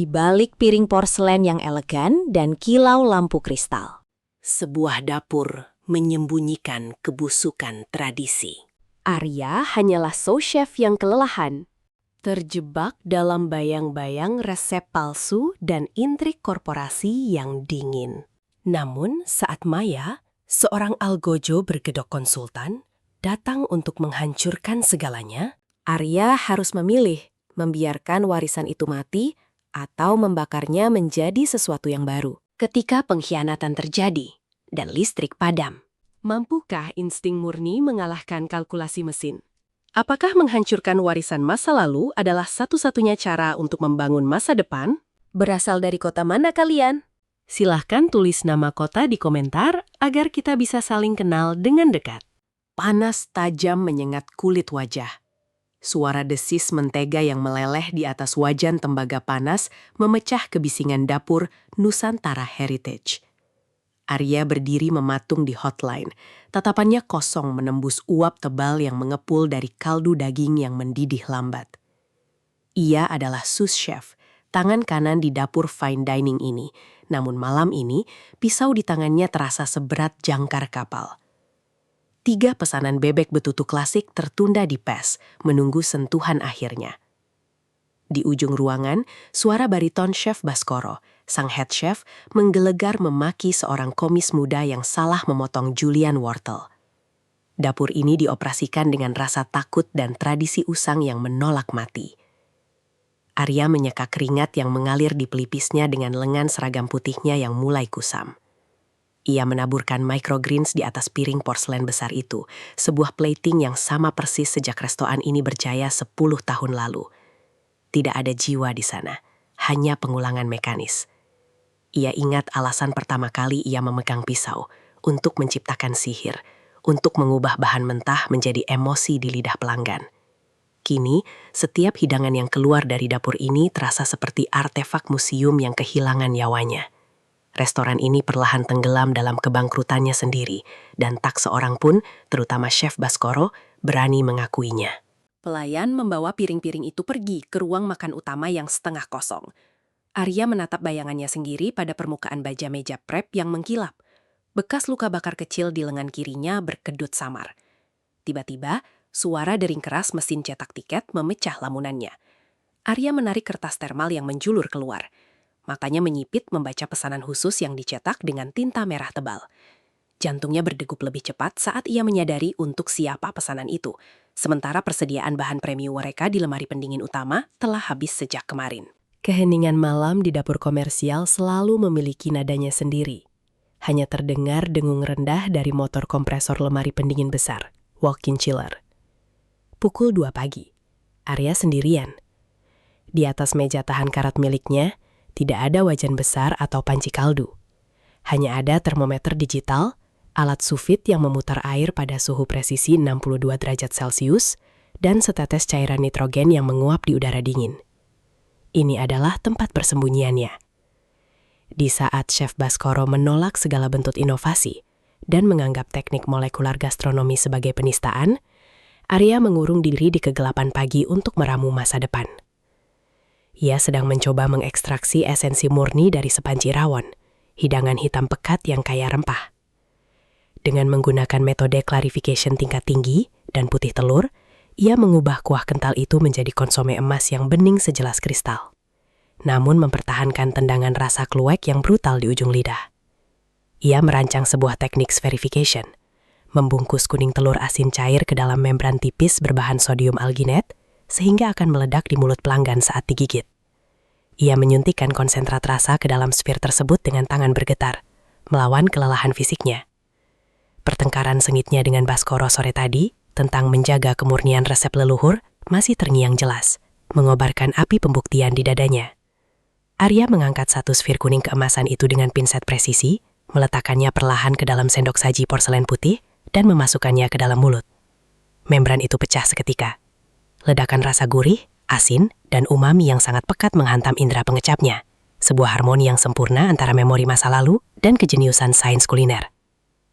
di balik piring porselen yang elegan dan kilau lampu kristal. Sebuah dapur menyembunyikan kebusukan tradisi. Arya hanyalah sous chef yang kelelahan, terjebak dalam bayang-bayang resep palsu dan intrik korporasi yang dingin. Namun saat Maya, seorang algojo bergedok konsultan, datang untuk menghancurkan segalanya, Arya harus memilih membiarkan warisan itu mati atau membakarnya menjadi sesuatu yang baru. Ketika pengkhianatan terjadi dan listrik padam, mampukah insting murni mengalahkan kalkulasi mesin? Apakah menghancurkan warisan masa lalu adalah satu-satunya cara untuk membangun masa depan? Berasal dari kota mana kalian? Silahkan tulis nama kota di komentar agar kita bisa saling kenal dengan dekat. Panas tajam menyengat kulit wajah. Suara desis mentega yang meleleh di atas wajan tembaga panas memecah kebisingan dapur Nusantara Heritage. Arya berdiri mematung di hotline. Tatapannya kosong menembus uap tebal yang mengepul dari kaldu daging yang mendidih lambat. Ia adalah sous chef, tangan kanan di dapur fine dining ini. Namun malam ini, pisau di tangannya terasa seberat jangkar kapal. 3 pesanan bebek betutu klasik tertunda di pes, menunggu sentuhan akhirnya. Di ujung ruangan, suara bariton Chef Baskoro, sang head chef, menggelegar memaki seorang komis muda yang salah memotong julian wortel. Dapur ini dioperasikan dengan rasa takut dan tradisi usang yang menolak mati. Arya menyeka keringat yang mengalir di pelipisnya dengan lengan seragam putihnya yang mulai kusam. Ia menaburkan microgreens di atas piring porselen besar itu, sebuah plating yang sama persis sejak restoran ini berjaya 10 tahun lalu. Tidak ada jiwa di sana, hanya pengulangan mekanis. Ia ingat alasan pertama kali ia memegang pisau, untuk menciptakan sihir, untuk mengubah bahan mentah menjadi emosi di lidah pelanggan. Kini, setiap hidangan yang keluar dari dapur ini terasa seperti artefak museum yang kehilangan nyawanya. Restoran ini perlahan tenggelam dalam kebangkrutannya sendiri, dan tak seorang pun, terutama Chef Baskoro, berani mengakuinya. Pelayan membawa piring-piring itu pergi ke ruang makan utama yang setengah kosong. Arya menatap bayangannya sendiri pada permukaan baja meja prep yang mengkilap. Bekas luka bakar kecil di lengan kirinya berkedut samar. Tiba-tiba, suara dering keras mesin cetak tiket memecah lamunannya. Arya menarik kertas termal yang menjulur keluar. Matanya menyipit membaca pesanan khusus yang dicetak dengan tinta merah tebal. Jantungnya berdegup lebih cepat saat ia menyadari untuk siapa pesanan itu, sementara persediaan bahan premium mereka di lemari pendingin utama telah habis sejak kemarin. Keheningan malam di dapur komersial selalu memiliki nadanya sendiri. Hanya terdengar dengung rendah dari motor kompresor lemari pendingin besar, walk-in chiller. Pukul 2 pagi, Arya sendirian. Di atas meja tahan karat miliknya, tidak ada wajan besar atau panci kaldu. Hanya ada termometer digital, alat sous-vide yang memutar air pada suhu presisi 62 derajat Celcius, dan setetes cairan nitrogen yang menguap di udara dingin. Ini adalah tempat persembunyiannya. Di saat Chef Baskoro menolak segala bentuk inovasi dan menganggap teknik molekular gastronomi sebagai penistaan, Arya mengurung diri di kegelapan pagi untuk meramu masa depan. Ia sedang mencoba mengekstraksi esensi murni dari sepanci rawon, hidangan hitam pekat yang kaya rempah. Dengan menggunakan metode clarification tingkat tinggi dan putih telur, ia mengubah kuah kental itu menjadi konsome emas yang bening sejelas kristal. Namun mempertahankan tendangan rasa kluwek yang brutal di ujung lidah. Ia merancang sebuah teknik spherification, membungkus kuning telur asin cair ke dalam membran tipis berbahan sodium alginate, sehingga akan meledak di mulut pelanggan saat digigit. Ia menyuntikkan konsentrat rasa ke dalam sfir tersebut dengan tangan bergetar, melawan kelelahan fisiknya. Pertengkaran sengitnya dengan Baskoro sore tadi, tentang menjaga kemurnian resep leluhur, masih terngiang jelas, mengobarkan api pembuktian di dadanya. Arya mengangkat satu sfir kuning keemasan itu dengan pinset presisi, meletakkannya perlahan ke dalam sendok saji porselen putih, dan memasukkannya ke dalam mulut. Membran itu pecah seketika. Ledakan rasa gurih, asin, dan umami yang sangat pekat menghantam indera pengecapnya. Sebuah harmoni yang sempurna antara memori masa lalu dan kejeniusan sains kuliner.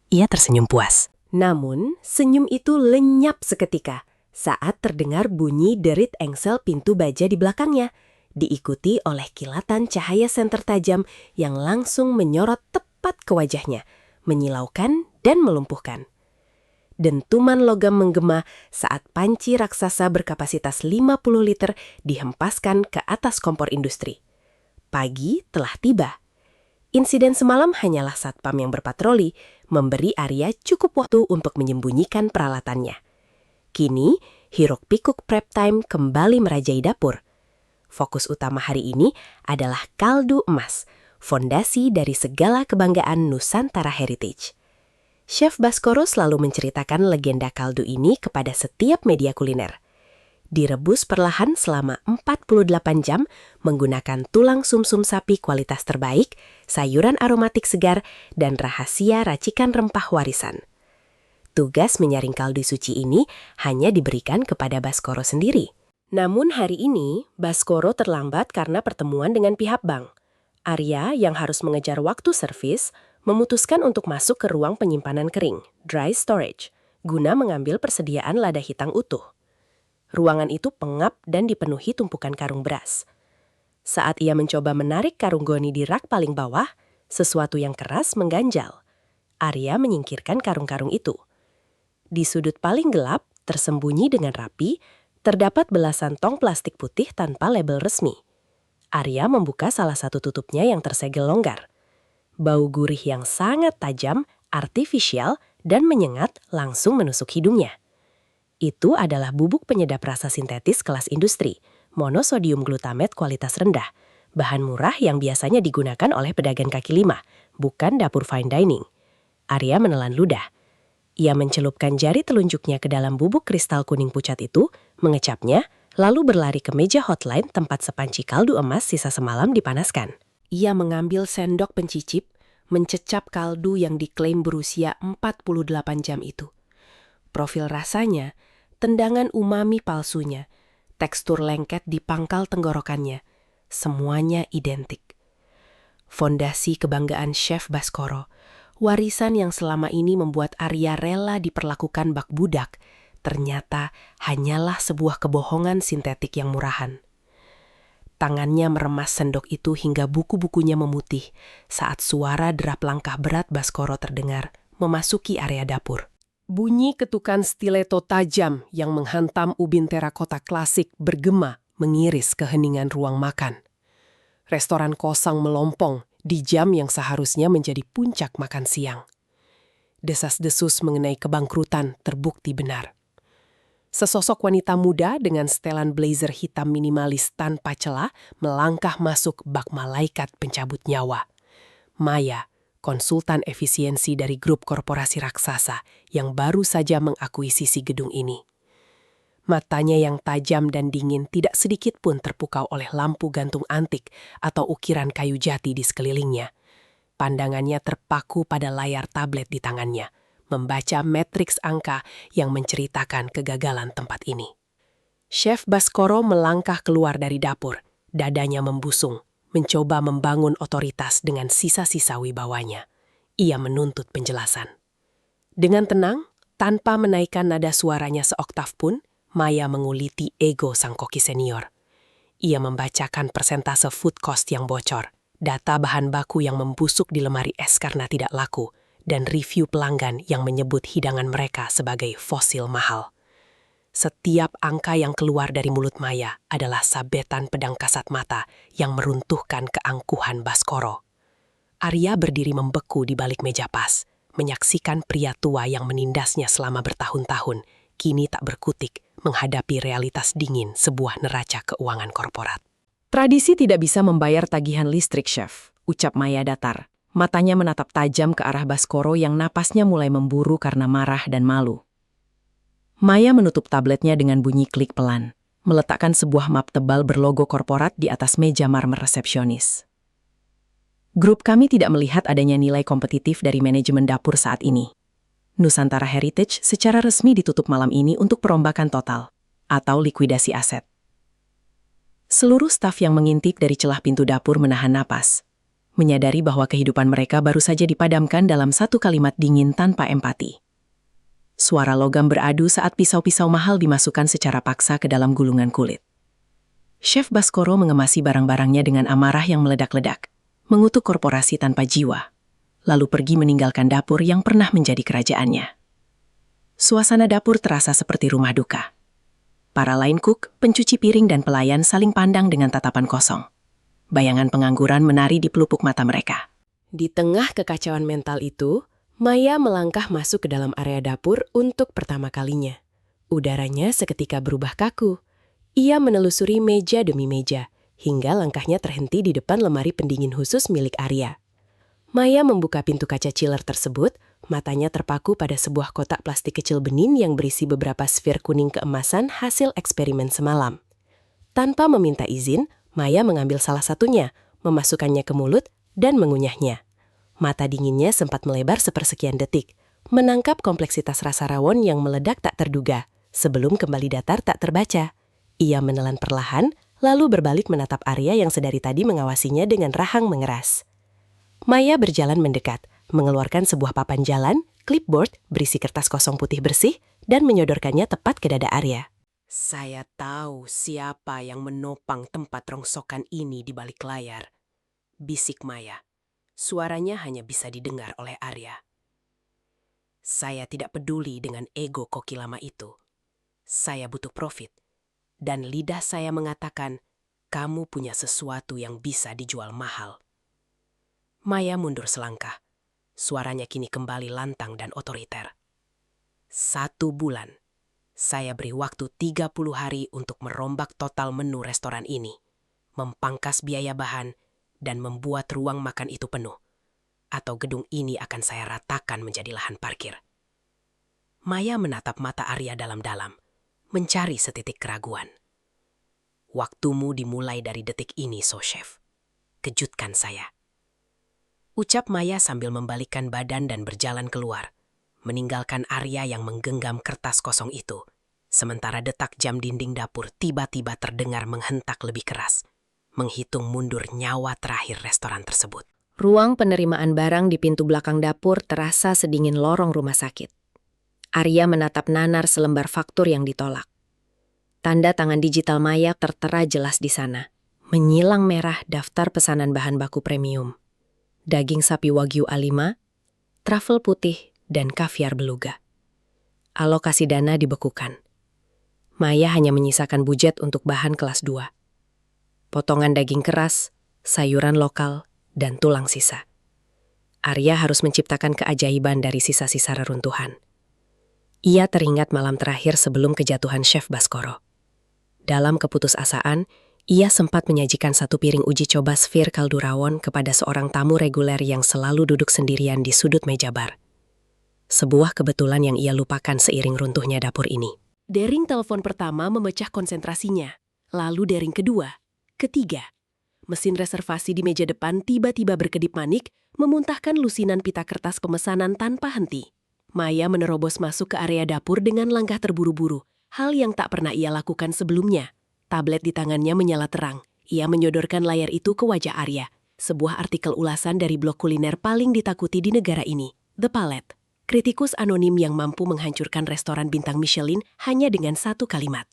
Ia tersenyum puas. Namun, senyum itu lenyap seketika saat terdengar bunyi derit engsel pintu baja di belakangnya. diikuti oleh kilatan cahaya senter tajam yang langsung menyorot tepat ke wajahnya, menyilaukan dan melumpuhkan. Dentuman logam menggema saat panci raksasa berkapasitas 50 liter dihempaskan ke atas kompor industri. Pagi telah tiba. Insiden semalam hanyalah satpam yang berpatroli, memberi Arya cukup waktu untuk menyembunyikan peralatannya. Kini, hiruk-pikuk prep time kembali merajai dapur. Fokus utama hari ini adalah kaldu emas, fondasi dari segala kebanggaan Nusantara Heritage. Chef Baskoro selalu menceritakan legenda kaldu ini kepada setiap media kuliner. Direbus perlahan selama 48 jam menggunakan tulang sumsum sapi kualitas terbaik, sayuran aromatik segar, dan rahasia racikan rempah warisan. Tugas menyaring kaldu suci ini hanya diberikan kepada Baskoro sendiri. Namun hari ini, Baskoro terlambat karena pertemuan dengan pihak bank. Arya yang harus mengejar waktu servis, memutuskan untuk masuk ke ruang penyimpanan kering, dry storage, guna mengambil persediaan lada hitam utuh. Ruangan itu pengap dan dipenuhi tumpukan karung beras. Saat ia mencoba menarik karung goni di rak paling bawah, sesuatu yang keras mengganjal. Arya menyingkirkan karung-karung itu. Di sudut paling gelap, tersembunyi dengan rapi, terdapat belasan tong plastik putih tanpa label resmi. Arya membuka salah satu tutupnya yang tersegel longgar. Bau gurih yang sangat tajam, artifisial, dan menyengat langsung menusuk hidungnya. Itu adalah bubuk penyedap rasa sintetis kelas industri, monosodium glutamat kualitas rendah, bahan murah yang biasanya digunakan oleh pedagang kaki lima, bukan dapur fine dining. Arya menelan ludah. Ia mencelupkan jari telunjuknya ke dalam bubuk kristal kuning pucat itu, mengecapnya, lalu berlari ke meja hotline tempat sepanci kaldu emas sisa semalam dipanaskan. Ia mengambil sendok pencicip, mencecap kaldu yang diklaim berusia 48 jam itu. Profil rasanya, tendangan umami palsunya, tekstur lengket di pangkal tenggorokannya, semuanya identik. Fondasi kebanggaan Chef Baskoro, warisan yang selama ini membuat Arya rela diperlakukan bak budak, ternyata hanyalah sebuah kebohongan sintetik yang murahan. Tangannya meremas sendok itu hingga buku-bukunya memutih saat suara derap langkah berat Baskoro terdengar memasuki area dapur. Bunyi ketukan stiletto tajam yang menghantam ubin terakota klasik bergema mengiris keheningan ruang makan. Restoran kosong melompong di jam yang seharusnya menjadi puncak makan siang. Desas-desus mengenai kebangkrutan terbukti benar. Sesosok wanita muda dengan setelan blazer hitam minimalis tanpa celah melangkah masuk bak malaikat pencabut nyawa. Maya, konsultan efisiensi dari grup korporasi raksasa yang baru saja mengakuisisi gedung ini. Matanya yang tajam dan dingin tidak sedikit pun terpukau oleh lampu gantung antik atau ukiran kayu jati di sekelilingnya. Pandangannya terpaku pada layar tablet di tangannya, membaca matriks angka yang menceritakan kegagalan tempat ini. Chef Baskoro melangkah keluar dari dapur, dadanya membusung, mencoba membangun otoritas dengan sisa-sisa wibawanya. Ia menuntut penjelasan. Dengan tenang, tanpa menaikkan nada suaranya seoktav pun, Maya menguliti ego sang koki senior. Ia membacakan persentase food cost yang bocor, data bahan baku yang membusuk di lemari es karena tidak laku, dan review pelanggan yang menyebut hidangan mereka sebagai fosil mahal. Setiap angka yang keluar dari mulut Maya adalah sabetan pedang kasat mata yang meruntuhkan keangkuhan Baskoro. Arya berdiri membeku di balik meja pas, menyaksikan pria tua yang menindasnya selama bertahun-tahun, kini tak berkutik menghadapi realitas dingin sebuah neraca keuangan korporat. Tradisi tidak bisa membayar tagihan listrik, Chef, ucap Maya datar. Matanya menatap tajam ke arah Baskoro yang napasnya mulai memburu karena marah dan malu. Maya menutup tabletnya dengan bunyi klik pelan, meletakkan sebuah map tebal berlogo korporat di atas meja marmer resepsionis. Grup kami tidak melihat adanya nilai kompetitif dari manajemen dapur saat ini. Nusantara Heritage secara resmi ditutup malam ini untuk perombakan total, atau likuidasi aset. Seluruh staf yang mengintip dari celah pintu dapur menahan napas, menyadari bahwa kehidupan mereka baru saja dipadamkan dalam satu kalimat dingin tanpa empati. Suara logam beradu saat pisau-pisau mahal dimasukkan secara paksa ke dalam gulungan kulit. Chef Baskoro mengemasi barang-barangnya dengan amarah yang meledak-ledak, mengutuk korporasi tanpa jiwa, lalu pergi meninggalkan dapur yang pernah menjadi kerajaannya. Suasana dapur terasa seperti rumah duka. Para line cook, pencuci piring dan pelayan saling pandang dengan tatapan kosong. Bayangan pengangguran menari di pelupuk mata mereka. Di tengah kekacauan mental itu, Maya melangkah masuk ke dalam area dapur untuk pertama kalinya. Udaranya seketika berubah kaku. Ia menelusuri meja demi meja, hingga langkahnya terhenti di depan lemari pendingin khusus milik Arya. Maya membuka pintu kaca chiller tersebut, matanya terpaku pada sebuah kotak plastik kecil bening yang berisi beberapa sfir kuning keemasan hasil eksperimen semalam. Tanpa meminta izin, Maya mengambil salah satunya, memasukkannya ke mulut, dan mengunyahnya. Mata dinginnya sempat melebar sepersekian detik, menangkap kompleksitas rasa rawon yang meledak tak terduga, sebelum kembali datar tak terbaca. Ia menelan perlahan, lalu berbalik menatap Arya yang sedari tadi mengawasinya dengan rahang mengeras. Maya berjalan mendekat, mengeluarkan sebuah papan jalan, clipboard berisi kertas kosong putih bersih, dan menyodorkannya tepat ke dada Arya. Saya tahu siapa yang menopang tempat rongsokan ini di balik layar. Bisik Maya. Suaranya hanya bisa didengar oleh Arya. Saya tidak peduli dengan ego koki lama itu. Saya butuh profit. Dan lidah saya mengatakan, kamu punya sesuatu yang bisa dijual mahal. Maya mundur selangkah. Suaranya kini kembali lantang dan otoriter. 1 bulan. Saya beri waktu 30 hari untuk merombak total menu restoran ini, mempangkas biaya bahan, dan membuat ruang makan itu penuh. Atau gedung ini akan saya ratakan menjadi lahan parkir. Maya menatap mata Arya dalam-dalam, mencari setitik keraguan. Waktumu dimulai dari detik ini, chef. Kejutkan saya. Ucap Maya sambil membalikkan badan dan berjalan keluar, meninggalkan Arya yang menggenggam kertas kosong itu, sementara detak jam dinding dapur tiba-tiba terdengar menghentak lebih keras, menghitung mundur nyawa terakhir restoran tersebut. Ruang penerimaan barang di pintu belakang dapur terasa sedingin lorong rumah sakit. Arya menatap nanar selembar faktur yang ditolak. Tanda tangan digital Maya tertera jelas di sana. Menyilang merah daftar pesanan bahan baku premium. Daging sapi Wagyu A5, trafel putih, dan kaviar beluga. Alokasi dana dibekukan. Maya hanya menyisakan budget untuk bahan kelas 2. Potongan daging keras, sayuran lokal, dan tulang sisa. Arya harus menciptakan keajaiban dari sisa-sisa reruntuhan. Ia teringat malam terakhir sebelum kejatuhan Chef Baskoro. Dalam keputusasaan, ia sempat menyajikan 1 piring uji coba sfir kaldu rawon kepada seorang tamu reguler yang selalu duduk sendirian di sudut meja bar. Sebuah kebetulan yang ia lupakan seiring runtuhnya dapur ini. Dering telepon pertama memecah konsentrasinya, lalu dering kedua, ketiga. Mesin reservasi di meja depan tiba-tiba berkedip manik, memuntahkan lusinan pita kertas pemesanan tanpa henti. Maya menerobos masuk ke area dapur dengan langkah terburu-buru, hal yang tak pernah ia lakukan sebelumnya. Tablet di tangannya menyala terang. Ia menyodorkan layar itu ke wajah Arya, sebuah artikel ulasan dari blog kuliner paling ditakuti di negara ini, The Palette. Kritikus anonim yang mampu menghancurkan restoran bintang Michelin hanya dengan 1 kalimat.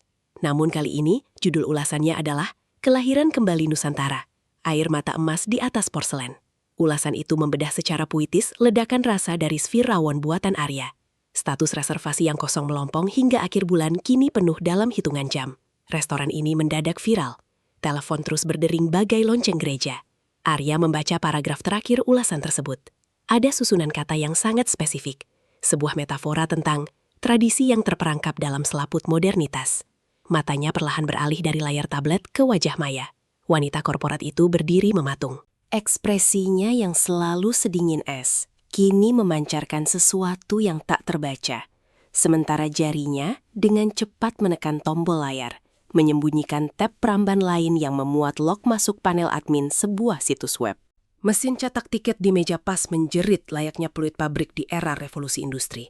Namun kali ini, judul ulasannya adalah Kelahiran Kembali Nusantara, Air Mata Emas di Atas Porselen. Ulasan itu membedah secara puitis ledakan rasa dari sfir rawon buatan Arya. Status reservasi yang kosong melompong hingga akhir bulan kini penuh dalam hitungan jam. Restoran ini mendadak viral. Telepon terus berdering bagai lonceng gereja. Arya membaca paragraf terakhir ulasan tersebut. Ada susunan kata yang sangat spesifik. Sebuah metafora tentang tradisi yang terperangkap dalam selaput modernitas. Matanya perlahan beralih dari layar tablet ke wajah Maya. Wanita korporat itu berdiri mematung. Ekspresinya yang selalu sedingin es, kini memancarkan sesuatu yang tak terbaca. Sementara jarinya dengan cepat menekan tombol layar, menyembunyikan tab peramban lain yang memuat log masuk panel admin sebuah situs web. Mesin cetak tiket di meja pas menjerit layaknya peluit pabrik di era revolusi industri.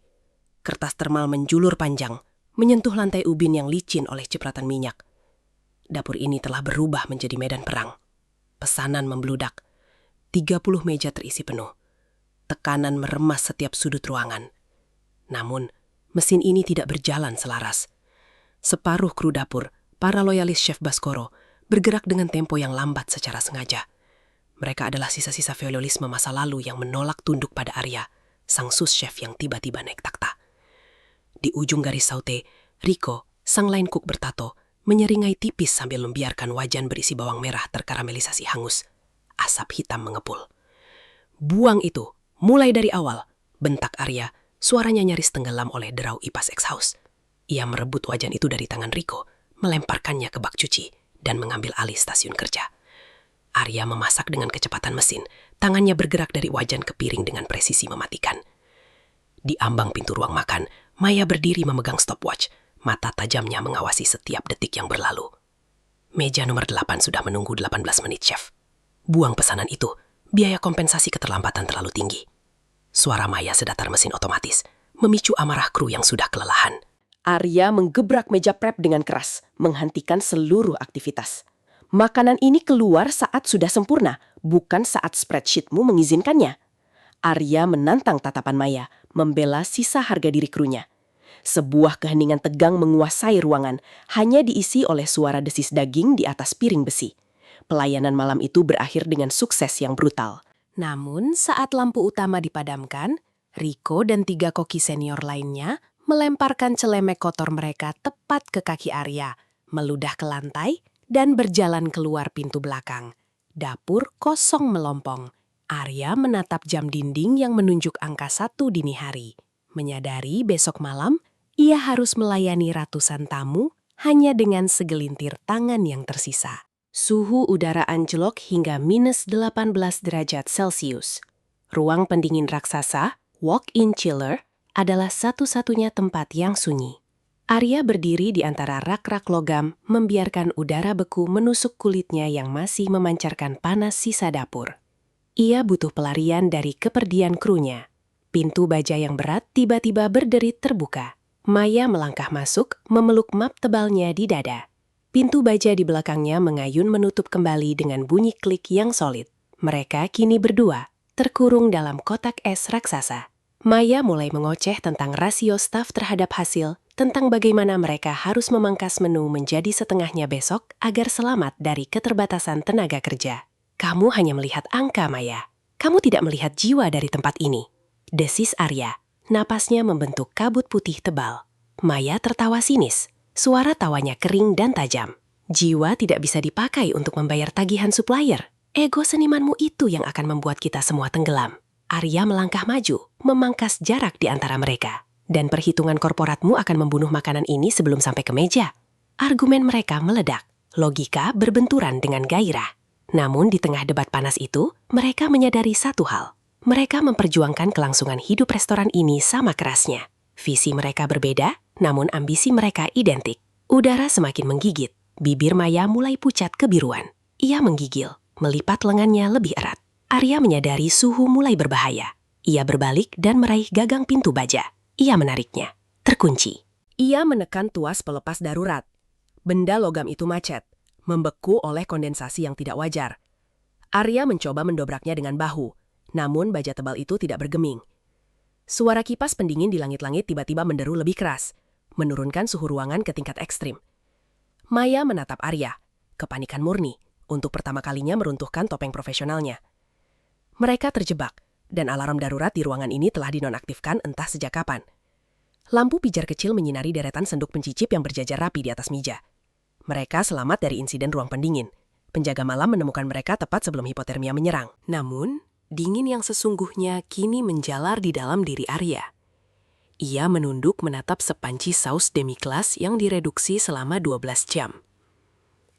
Kertas termal menjulur panjang, menyentuh lantai ubin yang licin oleh cipratan minyak. Dapur ini telah berubah menjadi medan perang. Pesanan membludak. 30 meja terisi penuh. Tekanan meremas setiap sudut ruangan. Namun, mesin ini tidak berjalan selaras. Separuh kru dapur, para loyalis Chef Baskoro, bergerak dengan tempo yang lambat secara sengaja. Mereka adalah sisa-sisa feodalisme masa lalu yang menolak tunduk pada Arya, sang sous-chef yang tiba-tiba naik takhta. Di ujung garis saute, Rico, sang line cook bertato, menyeringai tipis sambil membiarkan wajan berisi bawang merah terkaramelisasi hangus. Asap hitam mengepul. "Buang itu, mulai dari awal," bentak Arya, suaranya nyaris tenggelam oleh derau ipas exhaust. Ia merebut wajan itu dari tangan Rico, melemparkannya ke bak cuci, dan mengambil alih stasiun kerja. Arya memasak dengan kecepatan mesin, tangannya bergerak dari wajan ke piring dengan presisi mematikan. Di ambang pintu ruang makan, Maya berdiri memegang stopwatch, mata tajamnya mengawasi setiap detik yang berlalu. Meja nomor 8 sudah menunggu 18 menit, Chef. Buang pesanan itu, biaya kompensasi keterlambatan terlalu tinggi. Suara Maya sedatar mesin otomatis, memicu amarah kru yang sudah kelelahan. Arya menggebrak meja prep dengan keras, menghentikan seluruh aktivitas. Makanan ini keluar saat sudah sempurna, bukan saat spreadsheetmu mengizinkannya. Arya menantang tatapan Maya, membela sisa harga diri krunya. Sebuah keheningan tegang menguasai ruangan, hanya diisi oleh suara desis daging di atas piring besi. Pelayanan malam itu berakhir dengan sukses yang brutal. Namun saat lampu utama dipadamkan, Rico dan 3 koki senior lainnya melemparkan celemek kotor mereka tepat ke kaki Arya, meludah ke lantai, dan berjalan keluar pintu belakang. Dapur kosong melompong. Arya menatap jam dinding yang menunjuk angka 1 dini hari. Menyadari besok malam, ia harus melayani ratusan tamu hanya dengan segelintir tangan yang tersisa. Suhu udara anjlok hingga minus 18 derajat Celcius. Ruang pendingin raksasa, walk-in chiller, adalah satu-satunya tempat yang sunyi. Arya berdiri di antara rak-rak logam, membiarkan udara beku menusuk kulitnya yang masih memancarkan panas sisa dapur. Ia butuh pelarian dari keperdian krunya. Pintu baja yang berat tiba-tiba berderit terbuka. Maya melangkah masuk, memeluk map tebalnya di dada. Pintu baja di belakangnya mengayun menutup kembali dengan bunyi klik yang solid. Mereka kini berdua, terkurung dalam kotak es raksasa. Maya mulai mengoceh tentang rasio staf terhadap hasil, tentang bagaimana mereka harus memangkas menu menjadi setengahnya besok agar selamat dari keterbatasan tenaga kerja. "Kamu hanya melihat angka, Maya. Kamu tidak melihat jiwa dari tempat ini," desis Arya. Napasnya membentuk kabut putih tebal. Maya tertawa sinis. Suara tawanya kering dan tajam. "Jiwa tidak bisa dipakai untuk membayar tagihan supplier. Ego senimanmu itu yang akan membuat kita semua tenggelam." Arya melangkah maju, memangkas jarak di antara mereka. "Dan perhitungan korporatmu akan membunuh makanan ini sebelum sampai ke meja." Argumen mereka meledak. Logika berbenturan dengan gairah. Namun di tengah debat panas itu, mereka menyadari satu hal. Mereka memperjuangkan kelangsungan hidup restoran ini sama kerasnya. Visi mereka berbeda, namun ambisi mereka identik. Udara semakin menggigit. Bibir Maya mulai pucat kebiruan. Ia menggigil, melipat lengannya lebih erat. Arya menyadari suhu mulai berbahaya. Ia berbalik dan meraih gagang pintu baja. Ia menariknya. Terkunci. Ia menekan tuas pelepas darurat. Benda logam itu macet, membeku oleh kondensasi yang tidak wajar. Arya mencoba mendobraknya dengan bahu, namun baja tebal itu tidak bergeming. Suara kipas pendingin di langit-langit tiba-tiba menderu lebih keras, menurunkan suhu ruangan ke tingkat ekstrim. Maya menatap Arya, kepanikan murni, untuk pertama kalinya meruntuhkan topeng profesionalnya. Mereka terjebak, dan alarm darurat di ruangan ini telah dinonaktifkan entah sejak kapan. Lampu pijar kecil menyinari deretan senduk pencicip yang berjajar rapi di atas meja. Mereka selamat dari insiden ruang pendingin. Penjaga malam menemukan mereka tepat sebelum hipotermia menyerang. Namun, dingin yang sesungguhnya kini menjalar di dalam diri Arya. Ia menunduk menatap sepanci saus demi-glace yang direduksi selama 12 jam.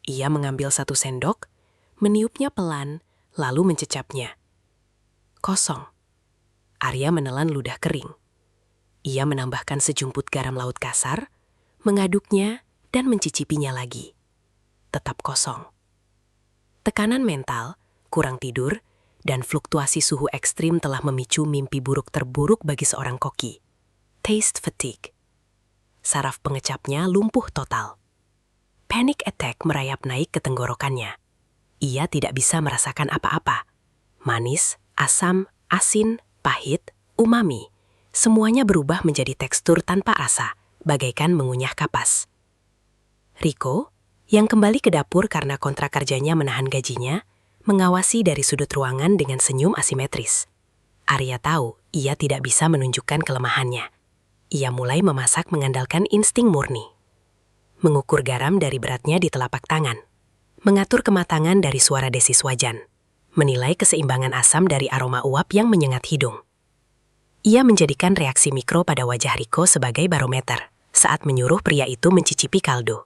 Ia mengambil 1 sendok, meniupnya pelan, lalu mencecapnya. Kosong. Arya menelan ludah kering. Ia menambahkan sejumput garam laut kasar, mengaduknya, dan mencicipinya lagi. Tetap kosong. Tekanan mental, kurang tidur, dan fluktuasi suhu ekstrim telah memicu mimpi buruk terburuk bagi seorang koki. Taste fatigue. Saraf pengecapnya lumpuh total. Panic attack merayap naik ke tenggorokannya. Ia tidak bisa merasakan apa-apa. Manis, asam, asin, pahit, umami. Semuanya berubah menjadi tekstur tanpa rasa, bagaikan mengunyah kapas. Rico, yang kembali ke dapur karena kontrak kerjanya menahan gajinya, mengawasi dari sudut ruangan dengan senyum asimetris. Arya tahu ia tidak bisa menunjukkan kelemahannya. Ia mulai memasak mengandalkan insting murni. Mengukur garam dari beratnya di telapak tangan. Mengatur kematangan dari suara desis wajan. Menilai keseimbangan asam dari aroma uap yang menyengat hidung. Ia menjadikan reaksi mikro pada wajah Riko sebagai barometer saat menyuruh pria itu mencicipi kaldu.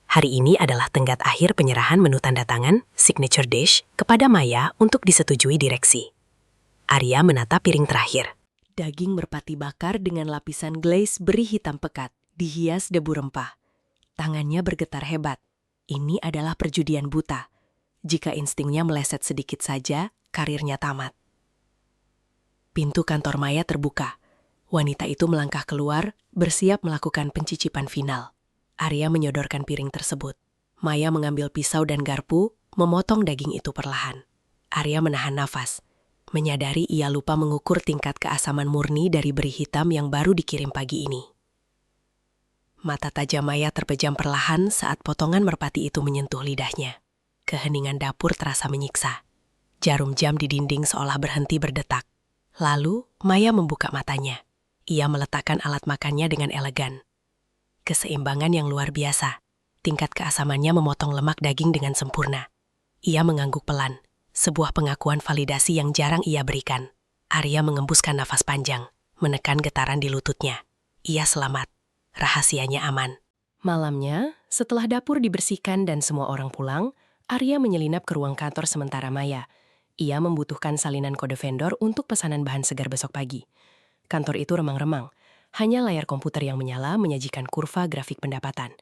Hari ini adalah tenggat akhir penyerahan menu tanda tangan, signature dish, kepada Maya untuk disetujui direksi. Arya menatap piring terakhir. Daging merpati bakar dengan lapisan glaze beri hitam pekat, dihias debu rempah. Tangannya bergetar hebat. Ini adalah perjudian buta. Jika instingnya meleset sedikit saja, karirnya tamat. Pintu kantor Maya terbuka. Wanita itu melangkah keluar, bersiap melakukan pencicipan final. Arya menyodorkan piring tersebut. Maya mengambil pisau dan garpu, memotong daging itu perlahan. Arya menahan nafas. Menyadari ia lupa mengukur tingkat keasaman murni dari beri hitam yang baru dikirim pagi ini. Mata tajam Maya terpejam perlahan saat potongan merpati itu menyentuh lidahnya. Keheningan dapur terasa menyiksa. Jarum jam di dinding seolah berhenti berdetak. Lalu, Maya membuka matanya. Ia meletakkan alat makannya dengan elegan. Keseimbangan yang luar biasa. Tingkat keasamannya memotong lemak daging dengan sempurna. Ia mengangguk pelan. Sebuah pengakuan validasi yang jarang ia berikan. Arya mengembuskan nafas panjang, menekan getaran di lututnya. Ia selamat. Rahasianya aman. Malamnya, setelah dapur dibersihkan dan semua orang pulang, Arya menyelinap ke ruang kantor sementara Maya. Ia membutuhkan salinan kode vendor untuk pesanan bahan segar besok pagi. Kantor itu remang-remang. Hanya layar komputer yang menyala menyajikan kurva grafik pendapatan.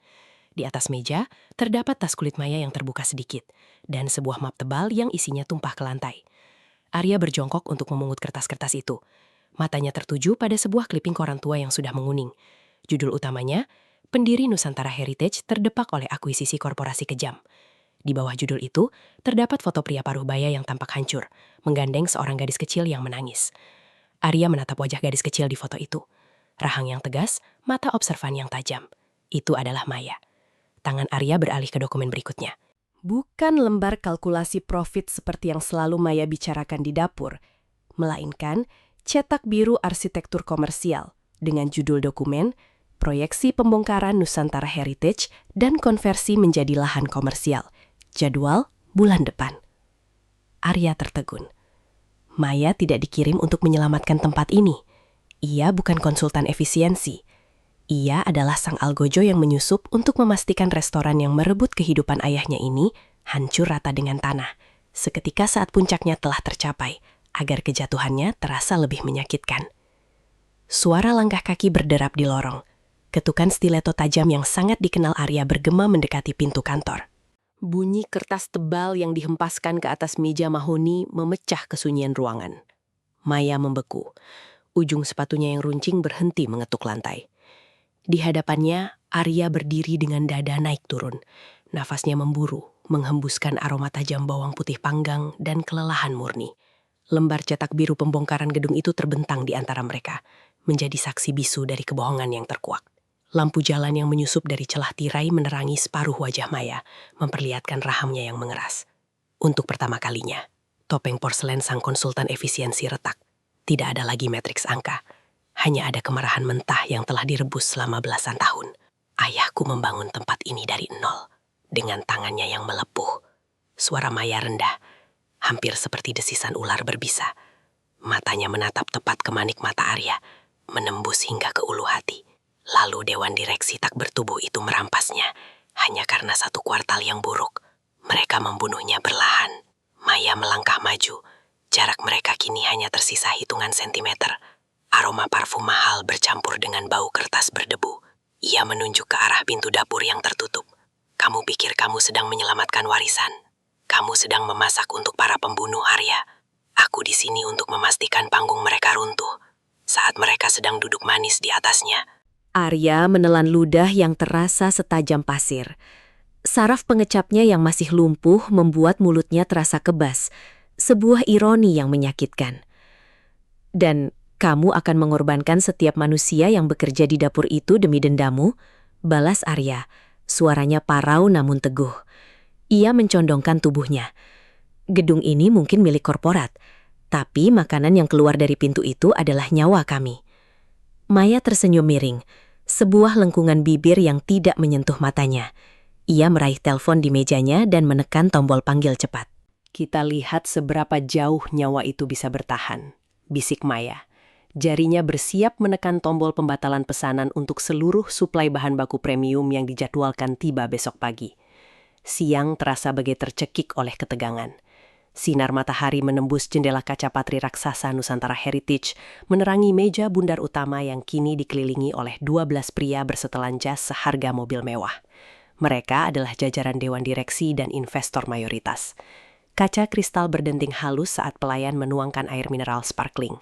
Di atas meja, terdapat tas kulit Maya yang terbuka sedikit, dan sebuah map tebal yang isinya tumpah ke lantai. Arya berjongkok untuk memungut kertas-kertas itu. Matanya tertuju pada sebuah kliping koran tua yang sudah menguning. Judul utamanya, Pendiri Nusantara Heritage terdepak oleh akuisisi korporasi kejam. Di bawah judul itu, terdapat foto pria paruh baya yang tampak hancur, menggandeng seorang gadis kecil yang menangis. Arya menatap wajah gadis kecil di foto itu. Rahang yang tegas, mata observan yang tajam. Itu adalah Maya. Tangan Arya beralih ke dokumen berikutnya. Bukan lembar kalkulasi profit seperti yang selalu Maya bicarakan di dapur, melainkan cetak biru arsitektur komersial dengan judul dokumen Proyeksi Pembongkaran Nusantara Heritage dan Konversi Menjadi Lahan Komersial. Jadwal bulan depan. Arya tertegun. Maya tidak dikirim untuk menyelamatkan tempat ini. Ia bukan konsultan efisiensi. Ia adalah sang algojo yang menyusup untuk memastikan restoran yang merebut kehidupan ayahnya ini hancur rata dengan tanah, seketika saat puncaknya telah tercapai, agar kejatuhannya terasa lebih menyakitkan. Suara langkah kaki berderap di lorong. Ketukan stiletto tajam yang sangat dikenal Arya bergema mendekati pintu kantor. Bunyi kertas tebal yang dihempaskan ke atas meja mahoni memecah kesunyian ruangan. Maya membeku. Ujung sepatunya yang runcing berhenti mengetuk lantai. Di hadapannya, Arya berdiri dengan dada naik turun. Nafasnya memburu, menghembuskan aroma tajam bawang putih panggang dan kelelahan murni. Lembar cetak biru pembongkaran gedung itu terbentang di antara mereka, menjadi saksi bisu dari kebohongan yang terkuak. Lampu jalan yang menyusup dari celah tirai menerangi separuh wajah Maya, memperlihatkan rahamnya yang mengeras. Untuk pertama kalinya, topeng porselen sang konsultan efisiensi retak. Tidak ada lagi matriks angka. Hanya ada kemarahan mentah yang telah direbus selama belasan tahun. Ayahku membangun tempat ini dari nol, dengan tangannya yang melepuh. Suara Maya rendah, hampir seperti desisan ular berbisa. Matanya menatap tepat ke manik mata Arya, menembus hingga ke ulu hati. Lalu dewan direksi tak bertubuh itu merampasnya, hanya karena satu kuartal yang buruk. Mereka membunuhnya berlahan. Maya melangkah maju. Jarak mereka kini hanya tersisa hitungan sentimeter. Aroma parfum mahal bercampur dengan bau kertas berdebu. Ia menunjuk ke arah pintu dapur yang tertutup. Kamu pikir kamu sedang menyelamatkan warisan? Kamu sedang memasak untuk para pembunuh, Arya. Aku di sini untuk memastikan panggung mereka runtuh saat mereka sedang duduk manis di atasnya. Arya menelan ludah yang terasa setajam pasir. Saraf pengecapnya yang masih lumpuh membuat mulutnya terasa kebas. Sebuah ironi yang menyakitkan. Dan kamu akan mengorbankan setiap manusia yang bekerja di dapur itu demi dendamu? Balas Arya, Suaranya parau namun teguh. Ia mencondongkan tubuhnya. Gedung ini mungkin milik korporat, tapi makanan yang keluar dari pintu itu adalah nyawa kami. Maya tersenyum miring, sebuah lengkungan bibir yang tidak menyentuh matanya. Ia meraih telepon di mejanya dan menekan tombol panggil cepat. Kita lihat seberapa jauh nyawa itu bisa bertahan, bisik Maya. Jarinya bersiap menekan tombol pembatalan pesanan untuk seluruh suplai bahan baku premium yang dijadwalkan tiba besok pagi. Siang terasa bagai tercekik oleh ketegangan. Sinar matahari menembus jendela kaca patri raksasa Nusantara Heritage, menerangi meja bundar utama yang kini dikelilingi oleh 12 pria bersetelan jas seharga mobil mewah. Mereka adalah jajaran dewan direksi dan investor mayoritas. Kaca kristal berdenting halus saat pelayan menuangkan air mineral sparkling.